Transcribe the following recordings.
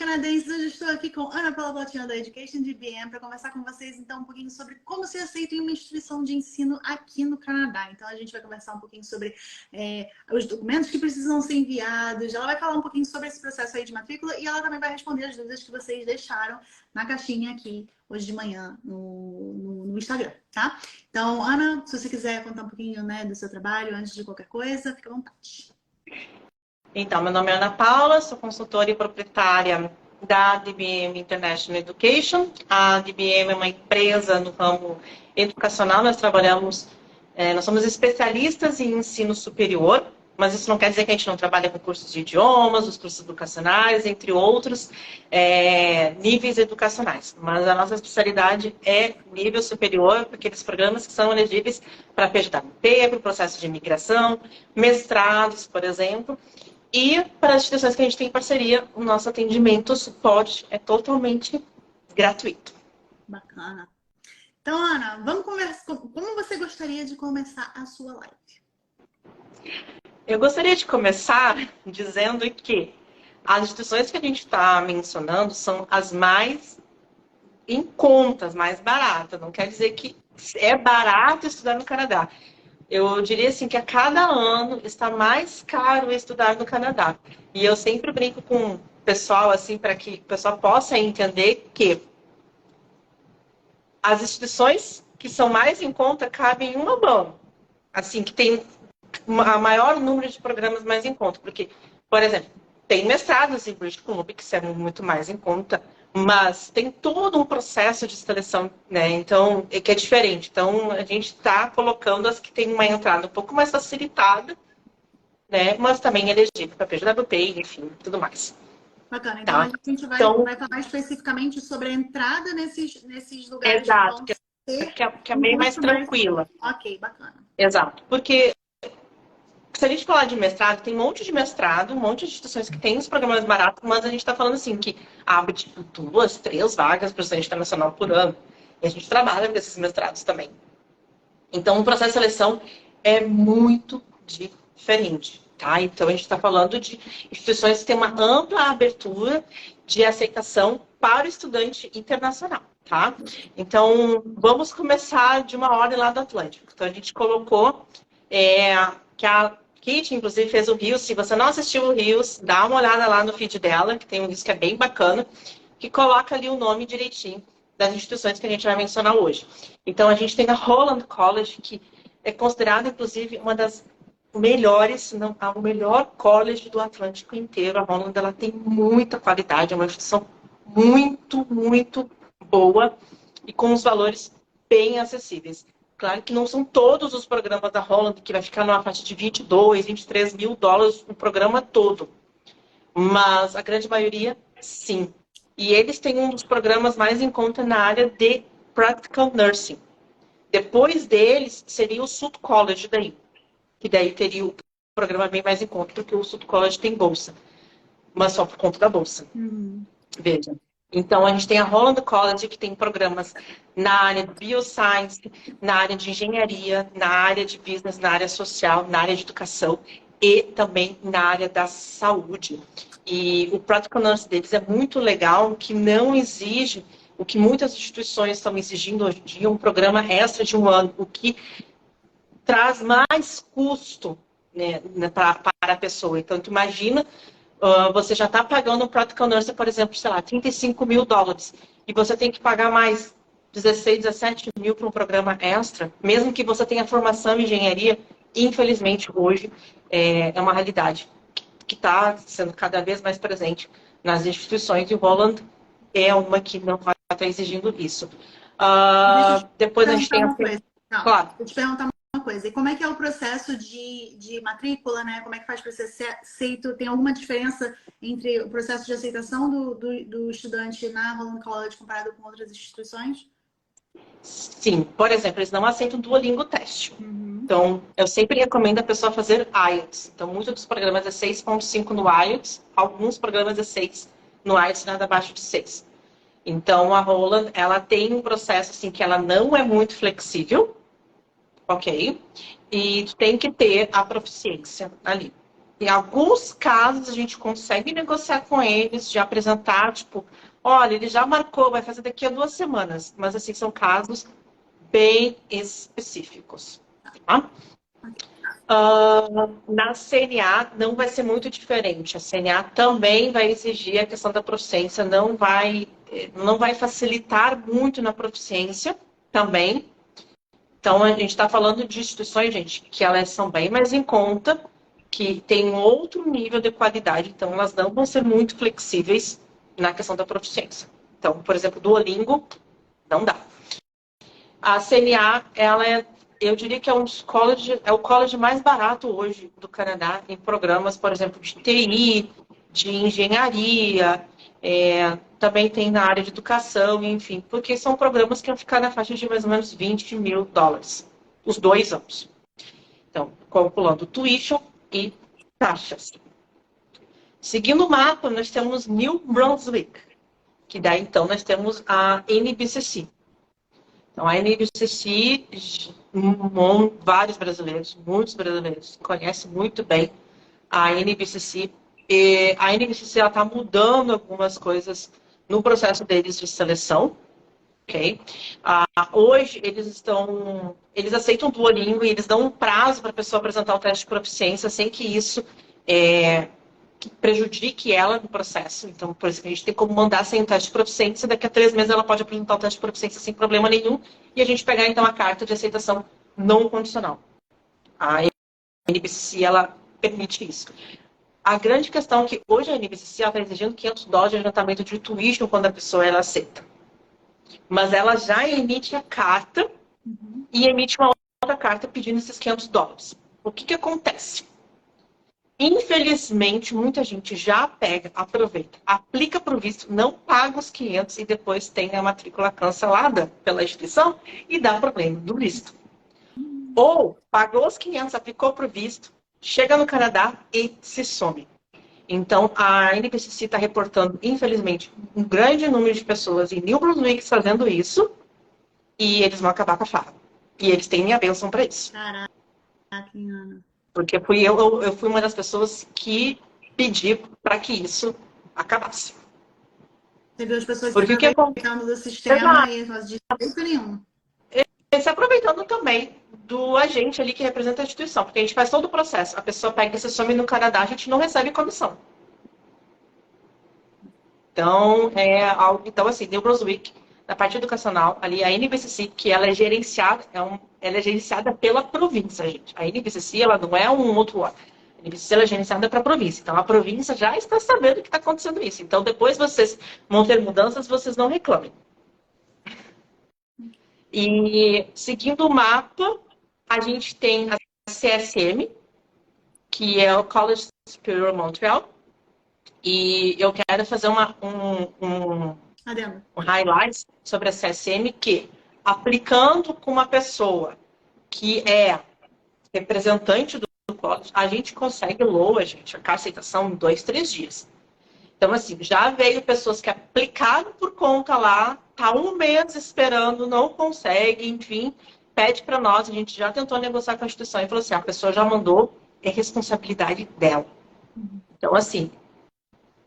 canadenses. Hoje estou aqui com Ana Paula Bottino da Education DBM para conversar com vocês então um pouquinho sobre como se aceita em uma instituição de ensino aqui no Canadá. Então a gente vai conversar um pouquinho sobre os documentos que precisam ser enviados. Ela vai falar um pouquinho sobre esse processo aí de matrícula e ela também vai responder as dúvidas que vocês deixaram na caixinha aqui hoje de manhã no Instagram, tá? Então, Ana, se você quiser contar um pouquinho, né, do seu trabalho antes de qualquer coisa, fica à vontade. Então, meu nome é Ana Paula, sou consultora e proprietária da DBM International Education. A DBM é uma empresa no ramo educacional, nós somos especialistas em ensino superior, mas isso não quer dizer que a gente não trabalha com cursos de idiomas, os cursos educacionais, entre outros níveis educacionais. Mas a nossa especialidade é nível superior, aqueles programas que são elegíveis para PGWP, para o processo de imigração, mestrados, por exemplo. E para as instituições que a gente tem em parceria, o nosso atendimento, o suporte é totalmente gratuito. Bacana. Então, Ana, vamos conversar. Como você gostaria de começar a sua live? Eu gostaria de começar dizendo que as instituições que a gente está mencionando são as mais em conta, as mais baratas. Não quer dizer que é barato estudar no Canadá. Eu diria assim que a cada ano está mais caro estudar no Canadá. E eu sempre brinco com o pessoal, assim, para que o pessoal possa entender que as instituições que são mais em conta cabem em uma mão. Assim, que tem a maior número de programas mais em conta. Porque, por exemplo, tem mestrados em British Columbia que são muito mais em conta, mas tem todo um processo de seleção, né? Então, que é diferente. Então, a gente está colocando as que têm uma entrada um pouco mais facilitada, né? Mas também elegível para PGWP, enfim, tudo mais. Bacana. Então, Tá? a gente vai falar especificamente sobre a entrada nesses lugares. Exato, que vão ter que é bem mais tranquila. Ok, bacana. Exato, porque se a gente falar de mestrado, tem um monte de mestrado, um monte de instituições que têm os programas baratos, mas a gente está falando assim, que abre tipo 2, 3 vagas para o estudante internacional por ano. E a gente trabalha com esses mestrados também. Então, o processo de seleção é muito diferente, tá? Então, a gente está falando de instituições que têm uma ampla abertura de aceitação para o estudante internacional, tá? Então, vamos começar de uma ordem lá do Atlântico. Então, a gente colocou que a Kit, inclusive, fez o Rios. Se você não assistiu o Rios, dá uma olhada lá no feed dela, que tem um Rios que é bem bacana, que coloca ali o nome direitinho das instituições que a gente vai mencionar hoje. Então, a gente tem a Holland College, que é considerada, inclusive, uma das melhores, se não o melhor college do Atlântico inteiro. A Holland, ela tem muita qualidade, é uma instituição muito, muito boa e com os valores bem acessíveis. Claro que não são todos os programas da Holland que vai ficar numa faixa de 22, 23 mil dólares o programa todo. Mas a grande maioria, sim. E eles têm um dos programas mais em conta na área de Practical Nursing. Depois deles, seria o Sud College daí. Que daí teria o programa bem mais em conta, porque o Sud College tem bolsa. Mas só por conta da bolsa. Veja. Então, a gente tem a Holland College, que tem programas na área de Bioscience, na área de engenharia, na área de business, na área social, na área de educação e também na área da saúde. E o Practical Nurse deles é muito legal, que não exige o que muitas instituições estão exigindo hoje em dia, um programa extra de um ano, o que traz mais custo, né, para a pessoa. Então, tu imagina... você já está pagando um Practical Nurse, por exemplo, sei lá, 35 mil dólares. E você tem que pagar mais 16, 17 mil para um programa extra, mesmo que você tenha formação em engenharia, infelizmente, hoje é uma realidade que está sendo cada vez mais presente nas instituições, e o Holland é uma que não vai estar exigindo isso. Depois a gente tem Claro. Vou te perguntar uma coisa. E como é que é o processo de matrícula, né? Como é que faz para ser aceito? Tem alguma diferença entre o processo de aceitação do estudante na Holland College comparado com outras instituições? Sim. Por exemplo, eles não aceitam Duolingo Teste. Então, eu sempre recomendo a pessoa fazer IELTS. Então, muitos dos programas é 6.5 no IELTS, alguns programas é 6 no IELTS, nada abaixo de 6. Então, a Holland, ela tem um processo assim que ela não é muito flexível, ok? E tu tem que ter a proficiência ali. Em alguns casos, a gente consegue negociar com eles, de apresentar, tipo, olha, ele já marcou, vai fazer daqui a 2 semanas. Mas, assim, são casos bem específicos. Tá? Na CNA não vai ser muito diferente. A CNA também vai exigir a questão da proficiência, não vai facilitar muito na proficiência também. Então, a gente está falando de instituições, gente, que elas são bem mais em conta, que tem um outro nível de qualidade, então elas não vão ser muito flexíveis na questão da proficiência. Então, por exemplo, Duolingo, não dá. A CNA, eu diria que é o college mais barato hoje do Canadá, em programas, por exemplo, de TI, de engenharia, também tem na área de educação, enfim, porque são programas que vão ficar na faixa de mais ou menos $20 mil, os 2 anos. Então, calculando tuition e taxas. Seguindo o mapa, nós temos New Brunswick, que daí, então, nós temos a NBCC. Então, a NBCC, vários brasileiros, muitos brasileiros, conhecem muito bem a NBCC. E a NBCC está mudando algumas coisas no processo deles de seleção. Okay? Hoje, eles aceitam o Duolingo e eles dão um prazo para a pessoa apresentar o teste de proficiência sem que isso que prejudique ela no processo. Então, por exemplo, a gente tem como mandar sem o teste de proficiência, daqui a 3 meses ela pode apresentar o teste de proficiência sem problema nenhum, e a gente pegar, então, a carta de aceitação não condicional. A NBCC, ela permite isso. A grande questão é que hoje a NBCC está exigindo $500 de adiantamento de tuition quando a pessoa ela aceita. Mas ela já emite a carta e emite uma outra carta pedindo esses $500. O que acontece? Infelizmente, muita gente já pega, aproveita, aplica para o visto, não paga os 500 e depois tem a matrícula cancelada pela instituição e dá problema do visto. Ou pagou os 500, aplicou para o visto, chega no Canadá e se some. Então, a NBCC está reportando, infelizmente, um grande número de pessoas em New Brunswick fazendo isso e eles vão acabar com a farra. E eles têm minha bênção para isso. Caraca, Ana. Porque eu fui uma das pessoas que pedi para que isso acabasse. Você viu as pessoas se aproveitando do sistema e de jeito nenhum. Se aproveitando também do agente ali que representa a instituição, porque a gente faz todo o processo. A pessoa pega e se some no Canadá, a gente não recebe comissão. Então, então assim, New Brunswick, na parte educacional, ali a NBCC, que ela é gerenciada, ela é gerenciada pela província, gente. A NBCC, ela não é um outro órgão. A NBCC, ela é gerenciada para a província. Então, a província já está sabendo que está acontecendo isso. Então, depois vocês vão ter mudanças, vocês não reclamem. E, seguindo o mapa, a gente tem a CSM, que é o College Superior Montreal. E eu quero fazer um highlight sobre a CSM, que, aplicando com uma pessoa que é representante do college, a gente consegue a aceitação em 2, 3 dias. Então, assim, já veio pessoas que aplicaram por conta lá, tá 1 mês esperando, não consegue, enfim, pede para nós, a gente já tentou negociar com a instituição e falou assim, a pessoa já mandou, é responsabilidade dela. Então, assim,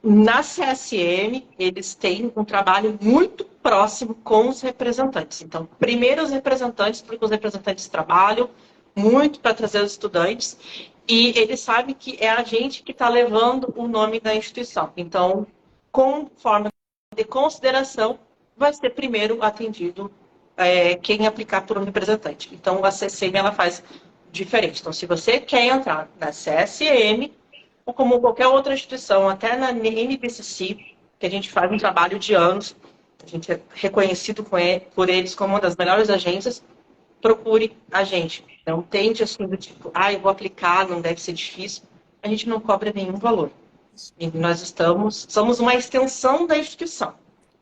na CSM, eles têm um trabalho muito próximo com os representantes. Então, primeiro os representantes, porque os representantes trabalham muito para trazer os estudantes, e eles sabem que é a gente que está levando o nome da instituição. Então, com forma de consideração, vai ser primeiro atendido quem aplicar por um representante. Então, a CSM, ela faz diferente. Então, se você quer entrar na CSM, ou como qualquer outra instituição, até na NBCC, que a gente faz um trabalho de anos, a gente é reconhecido por eles como uma das melhores agências, procure a gente. Não tente assim do tipo, eu vou aplicar, não deve ser difícil. A gente não cobra nenhum valor. E nós somos uma extensão da instituição.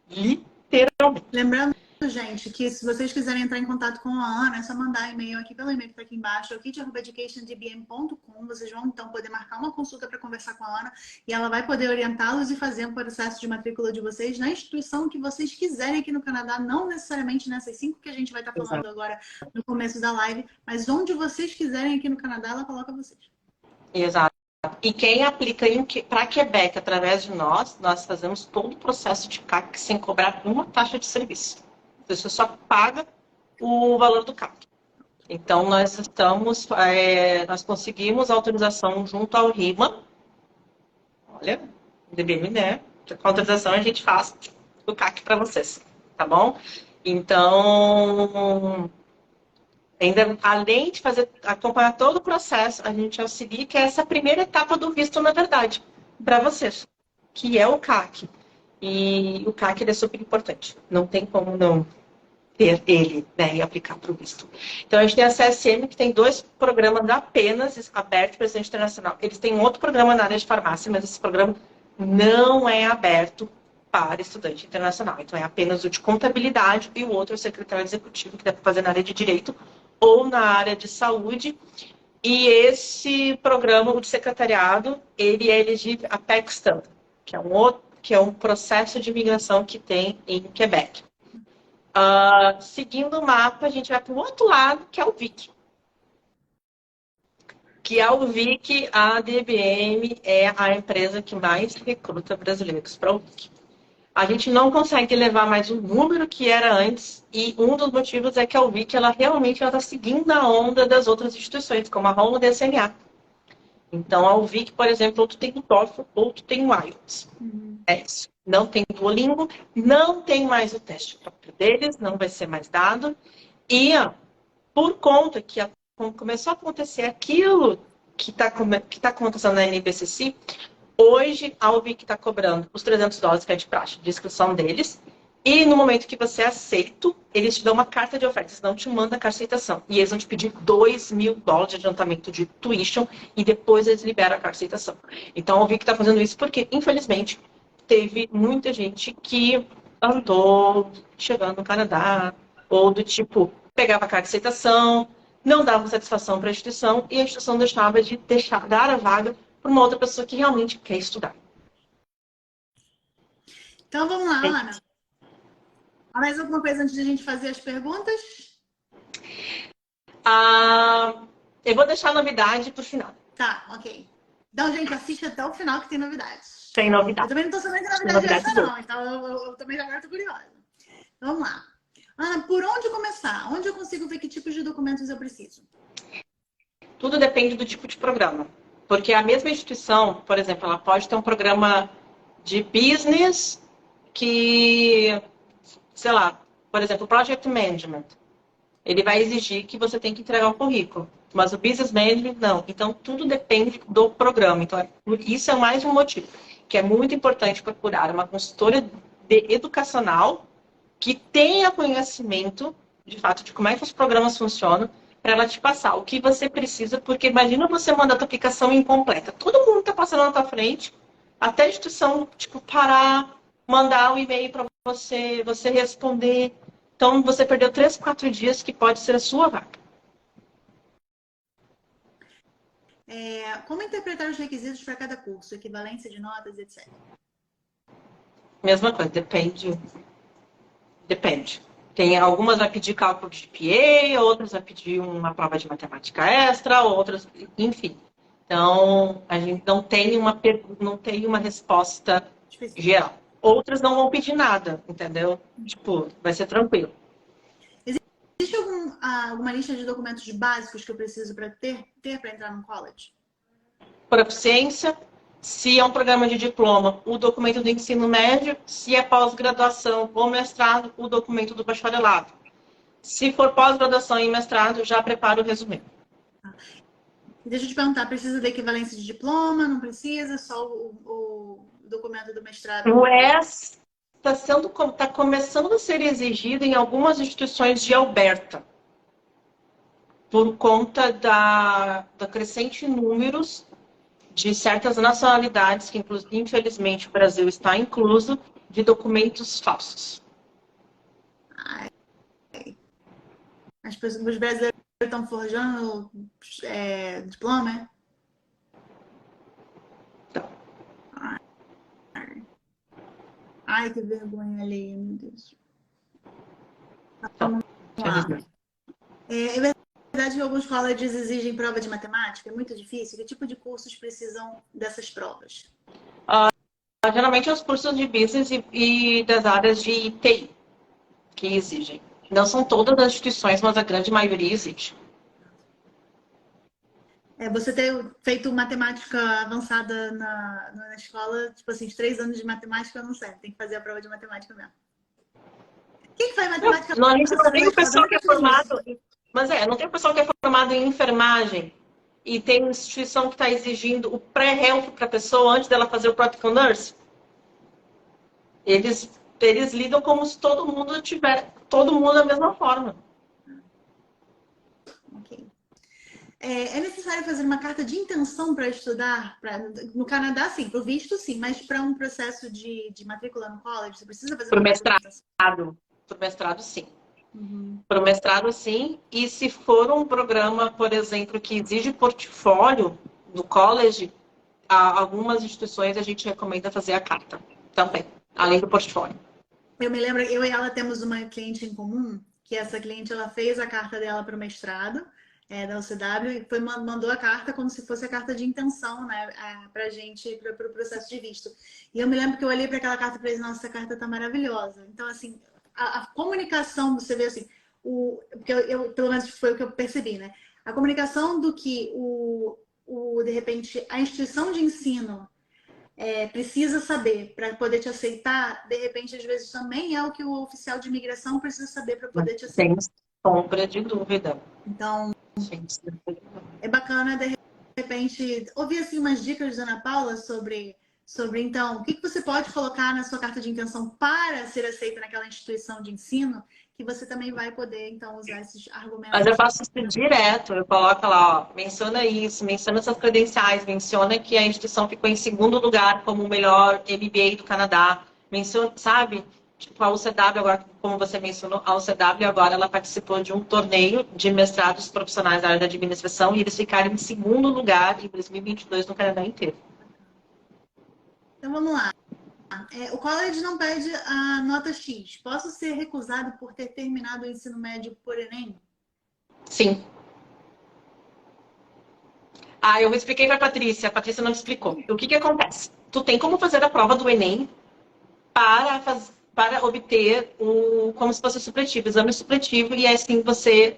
Literalmente. Lembrando, gente, que se vocês quiserem entrar em contato com a Ana, é só mandar e-mail aqui pelo e-mail que está aqui embaixo, é kit@educationdbm.com. Vocês vão, então, poder marcar uma consulta para conversar com a Ana e ela vai poder orientá-los e fazer um processo de matrícula de vocês na instituição que vocês quiserem aqui no Canadá, não necessariamente nessas 5 que a gente vai estar falando agora no começo da live, mas onde vocês quiserem aqui no Canadá, ela coloca vocês. Exato. E quem aplica para Quebec através de nós fazemos todo o processo de CAC sem cobrar uma taxa de serviço. Você só paga o valor do CAC. Então, nós conseguimos autorização junto ao RIMA. Olha, DBM, né? Com autorização a gente faz o CAC para vocês, tá bom? Então, ainda além de acompanhar todo o processo, a gente auxilia, que é essa primeira etapa do visto, na verdade, para vocês, que é o CAC. E o CAC ele é super importante. Não tem como não ter ele, né, e aplicar para o visto. Então, a gente tem a CSM, que tem 2 programas apenas abertos para estudante internacional. Eles têm outro programa na área de farmácia, mas esse programa não é aberto para estudante internacional. Então, é apenas o de contabilidade e o outro é o secretário executivo, que deve fazer na área de direito ou na área de saúde. E esse programa, o de secretariado, ele é elegível a PEC Standard, que é um processo de imigração que tem em Quebec. Seguindo o mapa, a gente vai para o outro lado, que é o VIC. Que é o VIC, a DBM é a empresa que mais recruta brasileiros para o VIC. A gente não consegue levar mais o número que era antes, e um dos motivos é que a UVIC ela realmente está seguindo a onda das outras instituições, como a Roma e a CNA. Então, a UVIC, por exemplo, outro tem o TOEFL, outro tem o IELTS. É isso. Não tem Duolingo, não tem mais o teste próprio deles, não vai ser mais dado. E por conta que começou a acontecer aquilo que está acontecendo na NBCC, hoje a UVIC está cobrando os $300 que é de praxe de inscrição deles. E no momento que você é aceito, eles te dão uma carta de oferta, eles não te mandam a carta de aceitação. E eles vão te pedir $2.000 de adiantamento de tuition e depois eles liberam a carta de aceitação. Então a UVIC está fazendo isso porque, infelizmente, teve muita gente que andou chegando no Canadá, ou do tipo, pegava a carta de aceitação, não dava satisfação para a instituição, e a instituição deixava de dar a vaga para uma outra pessoa que realmente quer estudar. Então vamos lá, Ana. Mais alguma coisa antes de a gente fazer as perguntas? Eu vou deixar a novidade para o final. Tá, ok. Então, gente, assiste até o final que tem novidades. Tem novidade. Eu também não tô sabendo que novidade é essa, não. Então, eu também agora tô curiosa. Então, vamos lá. Ana, por onde começar? Onde eu consigo ver que tipos de documentos eu preciso? Tudo depende do tipo de programa. Porque a mesma instituição, por exemplo, ela pode ter um programa de business que, sei lá, por exemplo, Project Management. Ele vai exigir que você tem que entregar um currículo. Mas o Business Management, não. Então, tudo depende do programa. Então, isso é mais um motivo. Que é muito importante procurar uma consultora educacional que tenha conhecimento, de fato, de como é que os programas funcionam, para ela te passar o que você precisa, porque imagina você mandar a tua aplicação incompleta. Todo mundo está passando na tua frente, até a instituição, tipo, parar, mandar um e-mail para você responder. Então, você perdeu 3, 4 dias que pode ser a sua vaga. Como interpretar os requisitos para cada curso? Equivalência de notas, etc. Mesma coisa, depende. Tem algumas vai pedir cálculo de GPA, outras vai pedir uma prova de matemática extra, outras, enfim. Então, a gente não tem uma resposta geral. Outras não vão pedir nada, entendeu? Tipo, vai ser tranquilo. Existe alguma lista de documentos básicos que eu preciso para ter para entrar no college? Proficiência, se é um programa de diploma, o documento do ensino médio, se é pós-graduação ou mestrado, o documento do bacharelado. Se for pós-graduação e mestrado, já prepara o resumo. Deixa eu te perguntar, precisa da equivalência de diploma? Não precisa? Só o documento do mestrado? O ES está começando a ser exigido em algumas instituições de Alberta, por conta da crescente números de certas nacionalidades, que infelizmente o Brasil está incluso, de documentos falsos. Os brasileiros estão forjando diploma? Então. Ai, que vergonha alheia, meu Deus. Então, É verdade verdade que alguns colleges exigem prova de matemática? É muito difícil? Que tipo de cursos precisam dessas provas? Geralmente os cursos de business e das áreas de TI que exigem. Não são todas as instituições, mas a grande maioria exige. Você ter feito matemática avançada na escola, tipo assim, os 3 anos de matemática não serve, tem que fazer a prova de matemática mesmo. Quem que faz matemática Não, a gente não avançada na tem o escola? Eu pessoal que nunca é fiz isso. formado, mas não tem o pessoal que é formado em enfermagem e tem instituição que está exigindo o pré-health para a pessoa antes dela fazer o practical nurse. Eles lidam como se todo mundo tiver, todo mundo da mesma forma. Ok. É necessário fazer uma carta de intenção para estudar? No Canadá, sim, para o visto, sim, mas para um processo de matrícula no college, você precisa fazer Para uma o carta de mestrado, intenção? para o mestrado, sim. Uhum. Para o mestrado, sim. E se for um programa, por exemplo, que exige portfólio do college, algumas instituições a gente recomenda fazer a carta também, além do portfólio. Eu me lembro, eu e ela temos uma cliente em comum, que essa cliente ela fez a carta dela para o mestrado da UCW e mandou a carta como se fosse a carta de intenção, né, para a gente, para o processo de visto. E eu me lembro que eu olhei para aquela carta e falei, nossa, essa carta tá maravilhosa. Então, assim, a comunicação, você vê assim, porque pelo menos foi o que eu percebi, né? A comunicação do que de repente, a instituição de ensino precisa saber para poder te aceitar, de repente, às vezes também é o que o oficial de imigração precisa saber para poder te Sem aceitar. sombra de dúvida. Então, Sem sombra de dúvida. é bacana, de repente, ouvir assim, umas dicas da Ana Paula sobre então, o que você pode colocar na sua carta de intenção para ser aceita naquela instituição de ensino, que você também vai poder, então, usar esses Mas eu argumentos. faço isso direto, eu coloco lá, ó, menciona isso, menciona essas credenciais, menciona que a instituição ficou em segundo lugar como o melhor MBA do Canadá, menciona, sabe? Tipo, a UCW agora, como você mencionou, a UCW agora ela participou de um torneio de mestrados profissionais da área da administração e eles ficaram em segundo lugar em 2022 no Canadá inteiro. Então, vamos lá. O college não pede a nota X. Posso ser recusado por ter terminado o ensino médio por Enem? Sim. Eu expliquei para a Patrícia não me explicou. O que acontece? Tu tem como fazer a prova do Enem para obter como se fosse supletivo, exame supletivo, e assim você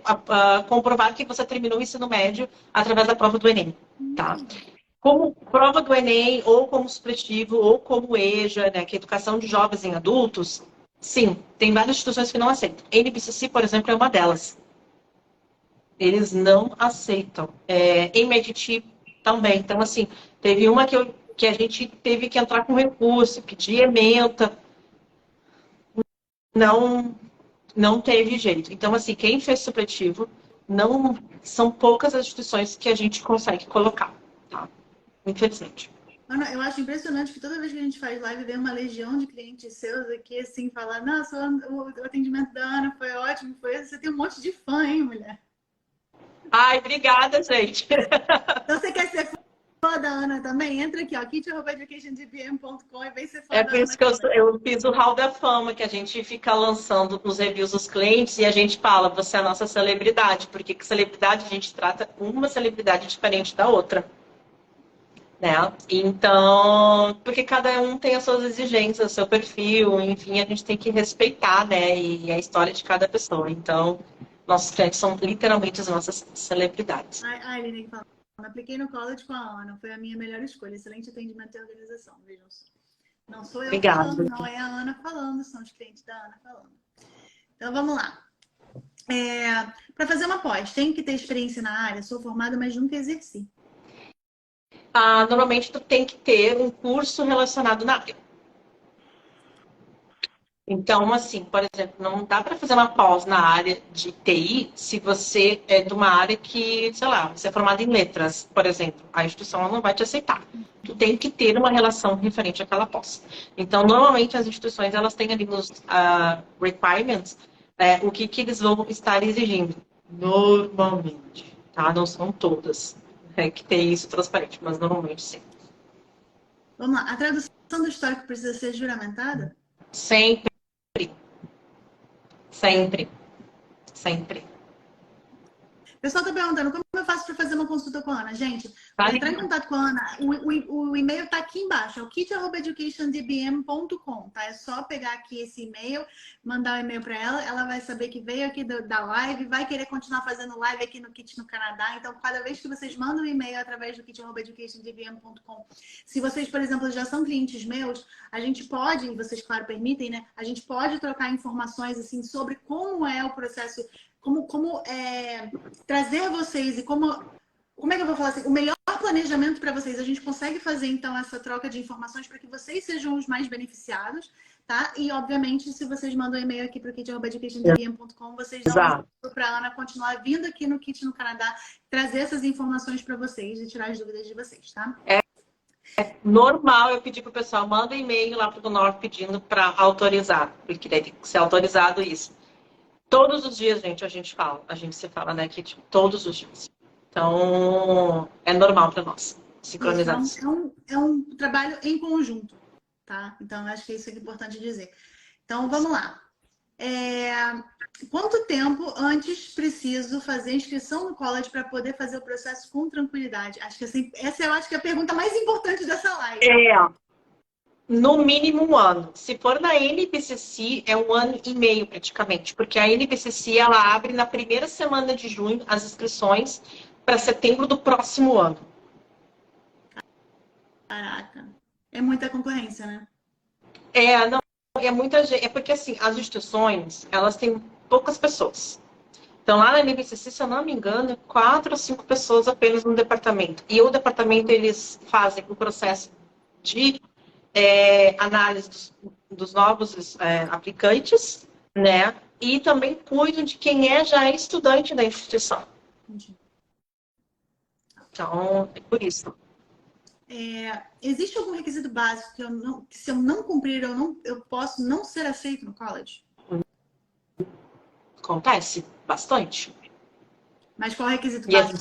comprovar que você terminou o ensino médio através da prova do Enem. Tá? Como prova do Enem, ou como supletivo, ou como EJA, né, que é Educação de Jovens em Adultos, sim, tem várias instituições que não aceitam. NBCC, por exemplo, é uma delas. Eles não aceitam. MIT também. Então, assim, teve uma que a gente teve que entrar com recurso, pedir ementa, não teve jeito. Então, assim, quem fez supletivo, não são poucas as instituições que a gente consegue colocar, tá? Infelizmente. Ana, eu acho impressionante que toda vez que a gente faz live, vem uma legião de clientes seus aqui, assim, falar, nossa, o atendimento da Ana foi ótimo, você tem um monte de fã, hein, mulher? Ai, obrigada, gente. Então, você quer ser fã da Ana também? Entra aqui, ó, kit.educationdbm.com e vem ser fã É da por isso Ana que também. eu fiz o Hall da Fama, que a gente fica lançando nos reviews dos clientes e a gente fala, você é a nossa celebridade, porque que celebridade a gente trata uma celebridade diferente da outra. Né? Então, porque cada um tem as suas exigências, o seu perfil, enfim, a gente tem que respeitar, né? E a história de cada pessoa. Então, nossos clientes são literalmente as nossas celebridades. A Aline falando, apliquei no college com a Ana, foi a minha melhor escolha, excelente atendimento e organização, vejam só. Não sou eu falando, Obrigada. não é a Ana falando, são os clientes da Ana falando. Então, vamos lá. Para fazer uma pós, tem que ter experiência na área, sou formada, mas nunca exerci. Normalmente, tu tem que ter um curso relacionado na área. Então, assim, por exemplo, não dá para fazer uma pós na área de TI se você é de uma área que, sei lá, você é formado em letras, por exemplo. A instituição não vai te aceitar. Tu tem que ter uma relação referente àquela pós. Então, normalmente, as instituições, elas têm ali nos requirements o que eles vão estar exigindo. Normalmente, tá? Não são todas que tem isso transparente, mas normalmente sim. Vamos lá. A tradução do histórico precisa ser juramentada? Sempre, sempre, sempre. O pessoal está perguntando como eu faço para fazer uma consulta com a Ana. Gente, Tá para entrar em contato com a Ana, o e-mail está aqui embaixo, é o kit@educationdbm.com, tá? É só pegar aqui esse e-mail, mandar o e-mail para ela, ela vai saber que veio aqui da live, vai querer continuar fazendo live aqui no Kit no Canadá. Então, cada vez que vocês mandam um e-mail através do kit@educationdbm.com, se vocês, por exemplo, já são clientes meus, a gente pode, e vocês, claro, permitem, né? A gente pode trocar informações, assim, sobre como é o processo, como trazer vocês e como é que eu vou falar assim? O melhor planejamento para vocês. A gente consegue fazer, então, essa troca de informações para que vocês sejam os mais beneficiados, tá? E, obviamente, se vocês mandam um e-mail aqui para o kit@educationdbm.com, vocês dão para a Ana continuar vindo aqui no Kit no Canadá, trazer essas informações para vocês e tirar as dúvidas de vocês, tá? É normal eu pedir para o pessoal, manda um e-mail lá para o Norte pedindo para autorizar, porque deve ser autorizado isso. Todos os dias, gente, a gente se fala, né, Kit? Todos os dias. Então, é normal para nós, sincronizar isso. É um trabalho em conjunto, tá? Então, acho que isso é importante dizer. Então, vamos lá. Quanto tempo antes preciso fazer a inscrição no college para poder fazer o processo com tranquilidade? Acho que essa eu acho que é a pergunta mais importante dessa live. No mínimo 1 ano. Se for na NBCC, é 1 ano e meio praticamente, porque a NBCC ela abre na primeira semana de junho as inscrições para setembro do próximo ano. Caraca, é muita concorrência, né? Não, é muita gente. É porque assim, as instituições, elas têm poucas pessoas. Então lá na NBCC, se eu não me engano, 4 ou 5 pessoas apenas no departamento. E o departamento, eles fazem o processo de análise dos novos aplicantes, né? E também cuidam de quem já é estudante da instituição. Entendi. Então, é por isso. Existe algum requisito básico que se eu não cumprir, eu posso não ser aceito no college? Acontece bastante. Mas qual é o requisito básico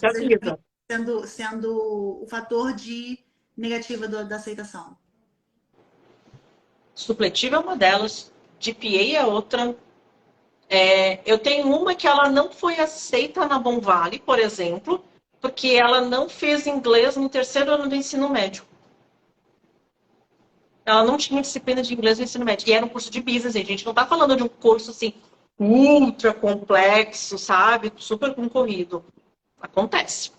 sendo o fator de negativa da aceitação? Supletivo é uma delas, GPA é outra. Eu tenho uma que ela não foi aceita na Bom Vale, por exemplo, porque ela não fez inglês no 3º ano do ensino médio. Ela não tinha disciplina de inglês no ensino médio. E era um curso de business, a gente não está falando de um curso assim, ultra complexo, sabe? Super concorrido. Acontece.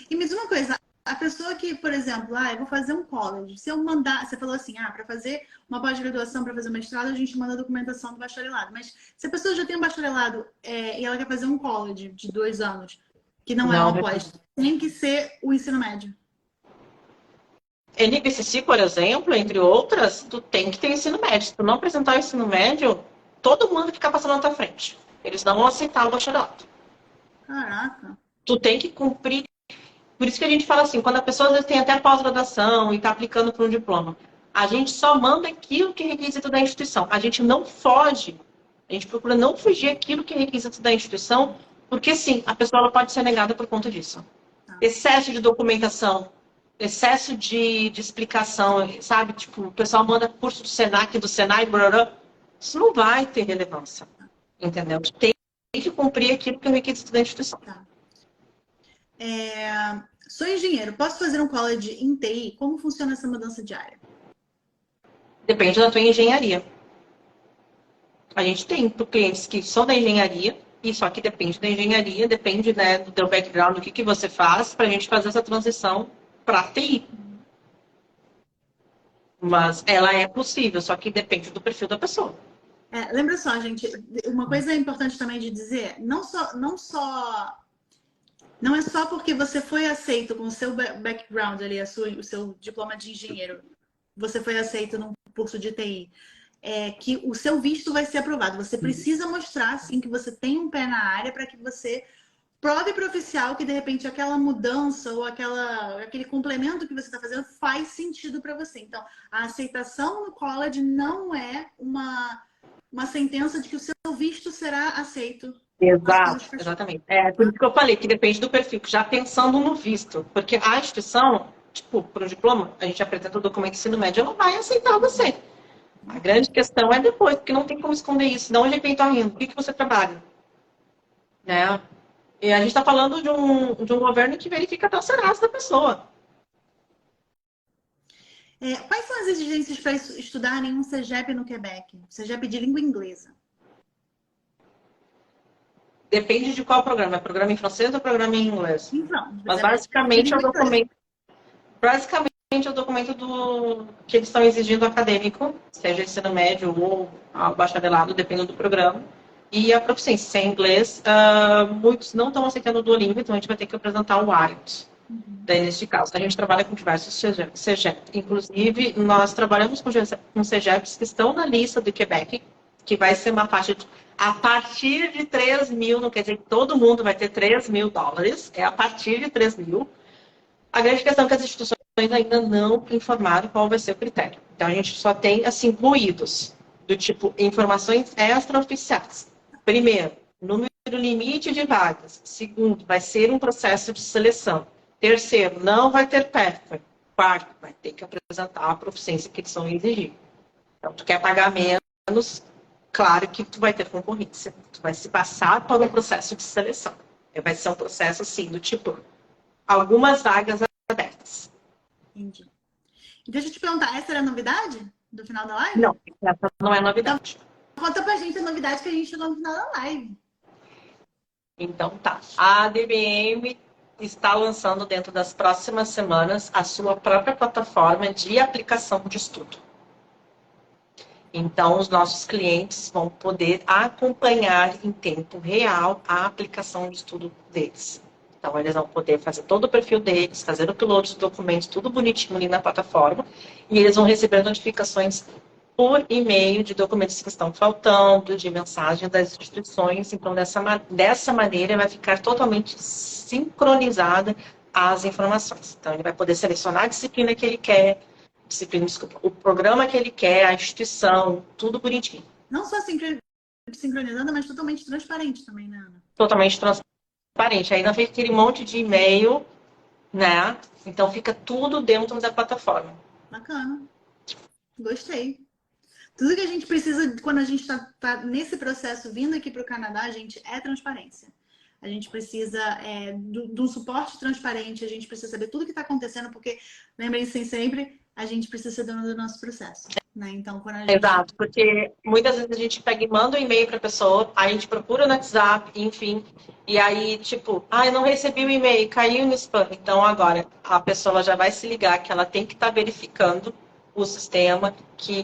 E me diz uma coisa, a pessoa que, por exemplo, eu vou fazer um college, se eu mandar, você falou assim, para fazer uma pós-graduação, para fazer um mestrado, a gente manda a documentação do bacharelado. Mas se a pessoa já tem um bacharelado e ela quer fazer um college de 2 anos, que não é uma pós, tem que ser o ensino médio. NBCC, por exemplo, entre outras, tu tem que ter ensino médio. Se tu não apresentar o ensino médio, todo mundo fica passando na tua frente. Eles não vão aceitar o bacharelado. Caraca. Tu tem que cumprir. Por isso que a gente fala assim, quando a pessoa às vezes tem até pós-graduação e está aplicando para um diploma, a gente só manda aquilo que é requisito da instituição. A gente não foge. A gente procura não fugir aquilo que é requisito da instituição, porque sim, a pessoa ela pode ser negada por conta disso. Excesso de documentação, excesso de explicação, sabe? Tipo, o pessoal manda curso do Senac, do Senai, blá. Isso não vai ter relevância. Entendeu? Tem que cumprir aquilo que é o requisito da instituição. Sou engenheiro, posso fazer um college em TI? Como funciona essa mudança de área? Depende da tua engenharia. A gente tem clientes que são da engenharia, e só que depende da engenharia, depende, né, do teu background, do que você faz, para a gente fazer essa transição para TI. Mas ela é possível, só que depende do perfil da pessoa. Lembra só, gente, uma coisa importante também de dizer, não é só porque você foi aceito com o seu background ali, o seu diploma de engenheiro, você foi aceito num curso de TI, que o seu visto vai ser aprovado. Você precisa mostrar, sim, que você tem um pé na área para que você prove para o oficial que, de repente, aquela mudança ou aquele complemento que você está fazendo faz sentido para você. Então, a aceitação no college não é uma sentença de que o seu visto será aceito. Exato, exatamente. Por isso que eu falei que depende do perfil, já pensando no visto. Porque a instituição, tipo, para o diploma, a gente apresenta o documento de ensino médio, ela vai aceitar você. A grande questão é depois, porque não tem como esconder isso. De onde é que vem tua renda? O que você trabalha? Né? E a gente está falando de um governo que verifica até o CERAS da pessoa. Quais são as exigências para estudarem um CEGEP no Quebec? CEGEP de língua inglesa. Depende de qual programa. É programa em francês ou programa em inglês? Então, Mas de basicamente é o língua inglesa. documento. Basicamente é o documento que eles estão exigindo acadêmico, seja ensino médio ou bacharelado, dependendo do programa. E a proficiência. Se é inglês, muitos não estão aceitando o Duolingo, então a gente vai ter que apresentar o IELTS. Daí, neste caso, a gente trabalha com diversos CEGEPs. Inclusive, nós trabalhamos com CEGEPs que estão na lista do Quebec, que vai ser uma faixa a partir de 3 mil, não quer dizer que todo mundo vai ter 3 mil dólares, é a partir de 3 mil. A grande questão é que as instituições ainda não informaram qual vai ser o critério. Então, a gente só tem, assim, ruídos do tipo informações extraoficiais. Primeiro, número limite de vagas. Segundo, vai ser um processo de seleção. Terceiro, não vai ter PEFA. Quarto, vai ter que apresentar a proficiência que eles são exigir. Então, tu quer pagar menos, claro que tu vai ter concorrência. Tu vai se passar por um processo de seleção. Vai ser um processo, assim, do tipo, algumas vagas abertas. Entendi. E deixa eu te perguntar, essa era a novidade do final da live? Não, essa não é novidade. Então, conta pra gente a novidade que a gente chegou no final da live. Então tá. A DBM está lançando dentro das próximas semanas a sua própria plataforma de aplicação de estudo. Então, os nossos clientes vão poder acompanhar em tempo real a aplicação de estudo deles. Então, eles vão poder fazer todo o perfil deles, fazer o upload dos documentos, tudo bonitinho ali na plataforma, e eles vão receber notificações por e-mail de documentos que estão faltando, de mensagem das instituições. Então, dessa maneira, vai ficar totalmente sincronizada as informações. Então, ele vai poder selecionar a disciplina que ele quer, o programa que ele quer, a instituição, tudo bonitinho. Não só sincronizada, mas totalmente transparente também, né, Ana? Totalmente transparente. Aí não fica aquele monte de e-mail, né? Então, fica tudo dentro da plataforma. Bacana. Gostei. Tudo que a gente precisa quando a gente tá nesse processo vindo aqui para o Canadá, gente, é transparência. A gente precisa de um suporte transparente, a gente precisa saber tudo que está acontecendo, porque, lembrem-se sempre, a gente precisa ser dono do nosso processo. Né? Então, quando a gente... Exato, porque muitas vezes a gente pega e manda um e-mail para a pessoa, aí a gente procura no WhatsApp, enfim, e aí, tipo, eu não recebi o e-mail, caiu no spam. Então, agora, a pessoa já vai se ligar que ela tem que estar verificando o sistema, que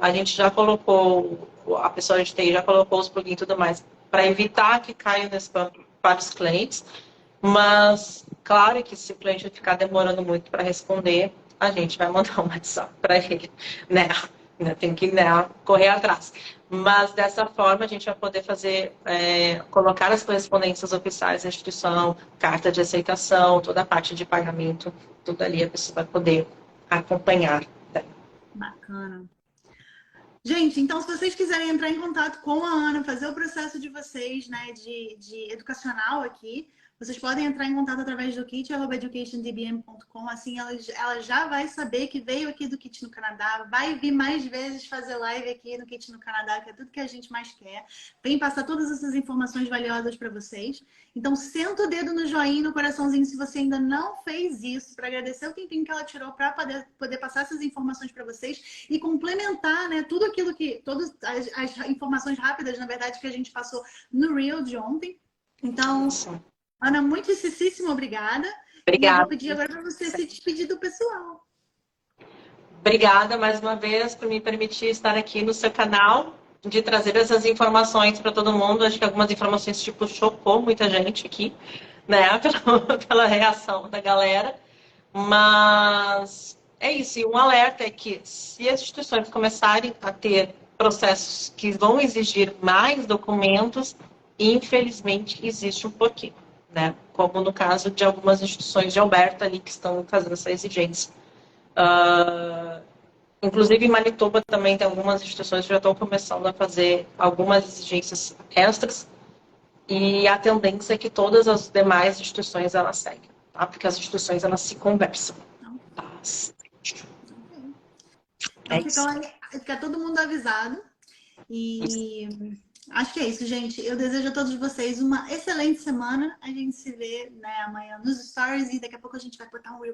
a gente já colocou, a pessoa de TI já colocou os plugins e tudo mais, para evitar que caia no spam para os clientes. Mas, claro que se o cliente ficar demorando muito para responder, a gente vai mandar um WhatsApp para ele, né? Tem que correr atrás. Mas, dessa forma, a gente vai poder fazer, colocar as correspondências oficiais da instituição, carta de aceitação, toda a parte de pagamento, tudo ali a pessoa vai poder acompanhar. Bacana. Gente, então se vocês quiserem entrar em contato com a Ana, fazer o processo de vocês, né, de educacional aqui, vocês podem entrar em contato através do kit@educationdbm.com, assim ela já vai saber que veio aqui do Kit no Canadá, vai vir mais vezes fazer live aqui no Kit no Canadá, que é tudo que a gente mais quer. Vem passar todas essas informações valiosas para vocês. Então, senta o dedo no joinha, no coraçãozinho, se você ainda não fez isso, para agradecer o tempinho que ela tirou para poder passar essas informações para vocês e complementar, né, tudo aquilo que, todas as informações rápidas, na verdade, que a gente passou no Reel de ontem. Então, Ana, muitíssimo obrigada. Obrigada. E eu vou pedir agora para você se despedir do pessoal. Obrigada mais uma vez por me permitir estar aqui no seu canal, de trazer essas informações para todo mundo. Acho que algumas informações tipo chocou muita gente aqui, né, pela reação da galera. Mas é isso. E um alerta é que se as instituições começarem a ter processos que vão exigir mais documentos, infelizmente existe um pouquinho, né? Como no caso de algumas instituições de Alberta ali que estão fazendo essa exigência. Inclusive em Manitoba também tem algumas instituições que já estão começando a fazer algumas exigências extras, e a tendência é que todas as demais instituições elas seguem, tá? Porque as instituições elas se conversam. Tá? Então fica todo mundo avisado. E Acho que é isso, gente. Eu desejo a todos vocês uma excelente semana. A gente se vê, né, amanhã nos stories e daqui a pouco a gente vai botar um reel